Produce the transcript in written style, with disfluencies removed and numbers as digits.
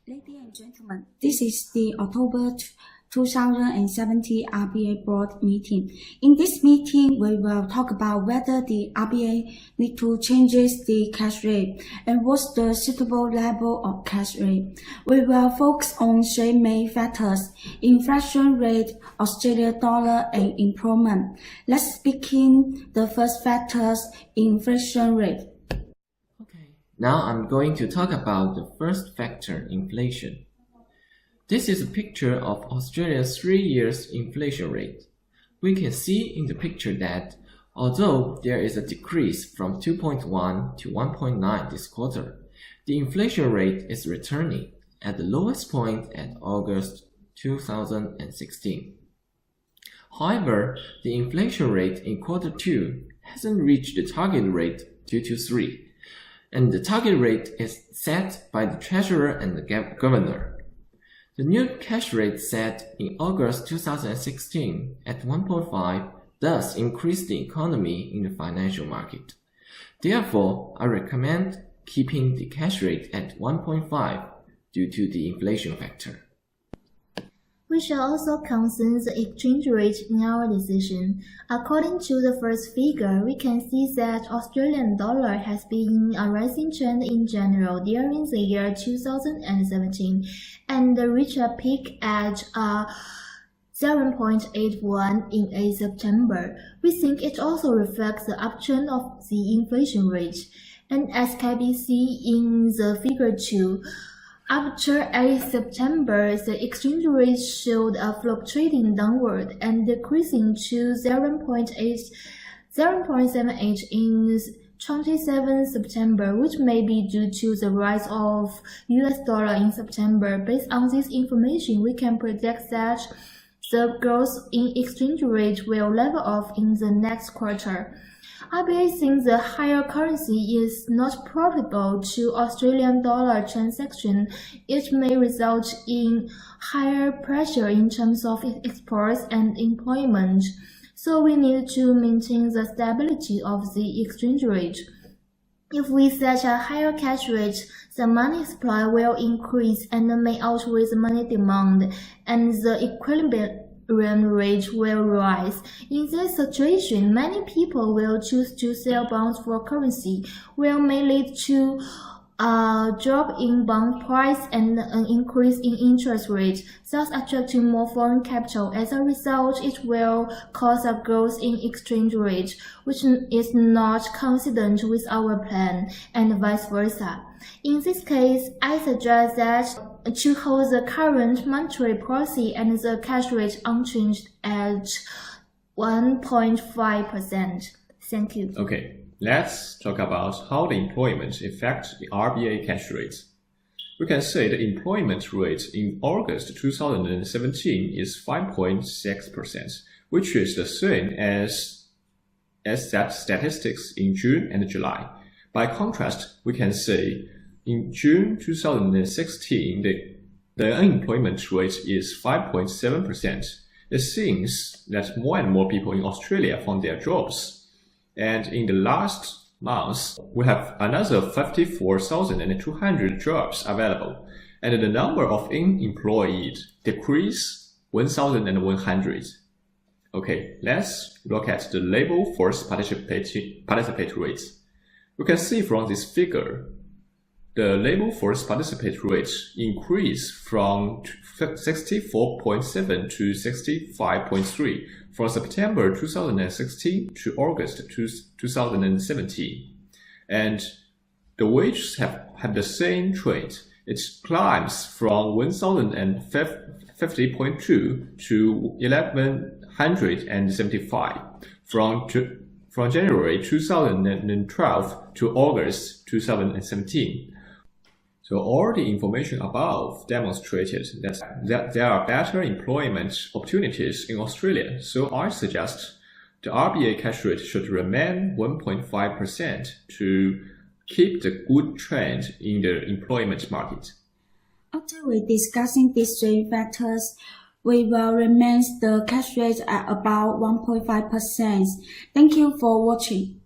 Ladies and gentlemen, this is the October 2017 RBA board meeting. In this meeting, we will talk about whether the RBA need to change the cash rate and what's the suitable level of cash rate. We will focus on three main factors: inflation rate, Australian dollar, and employment. Let's begin the first factor, inflation rate. Now I'm going to talk about the first factor, inflation. This is a picture of Australia's 3 years inflation rate. We can see in the picture that although there is a decrease from 2.1 to 1.9 this quarter, the inflation rate is returning at the lowest point at August 2016. However, the inflation rate in quarter 2 hasn't reached the target rate due to 3. And the target rate is set by the Treasurer and the Governor. The new cash rate set in August 2016 at 1.5 thus increased the economy in the financial market. Therefore, I recommend keeping the cash rate at 1.5 due to the inflation factor. We shall also consider the exchange rate in our decision. According to the first figure, we can see that Australian dollar has been a rising trend in general during the year 2017 and reached a peak at 0.81 in September. We think it also reflects the uptrend of the inflation rate. And as can be seen in the figure 2, after 8 September, the exchange rate showed a fluctuating downward and decreasing to 0.78 in 27 September, which may be due to the rise of US dollar in September. Based on this information, we can predict that the growth in exchange rate will level off in the next quarter. RBA thinks the higher currency is not profitable to Australian dollar transaction. It may result in higher pressure in terms of exports and employment. So we need to maintain the stability of the exchange rate. If we set a higher cash rate, the money supply will increase and may outweigh the money demand, and the equilibrium rate will rise. In this situation, many people will choose to sell bonds for currency, which may lead to a drop in bond price and an increase in interest rate, thus attracting more foreign capital. As a result, it will cause a growth in exchange rate, which is not consistent with our plan, and vice versa. In this case, I suggest that to hold the current monetary policy and the cash rate unchanged at 1.5%. Thank you. Okay, let's talk about how the employment affects the RBA cash rate. We can say the employment rate in August 2017 is 5.6%, which is the same as that statistics in June and July. By contrast, we can say in June 2016, the unemployment rate is 5.7%. It seems that more and more people in Australia found their jobs. And in the last month, we have another 54,200 jobs available, and the number of unemployed decreased 1,100. Okay, let's look at the labor force participate rates. We can see from this figure, the labor force participate rate increased from 64.7 to 65.3 from September 2016 to August 2017. And the wages have the same trend. It climbs from 1,050.2 to 1,175 from January 2012 to August 2017. So all the information above demonstrated that there are better employment opportunities in Australia. So I suggest the RBA cash rate should remain 1.5% to keep the good trend in the employment market. After we discussing these three factors, we will remain the cash rate at about 1.5%. Thank you for watching.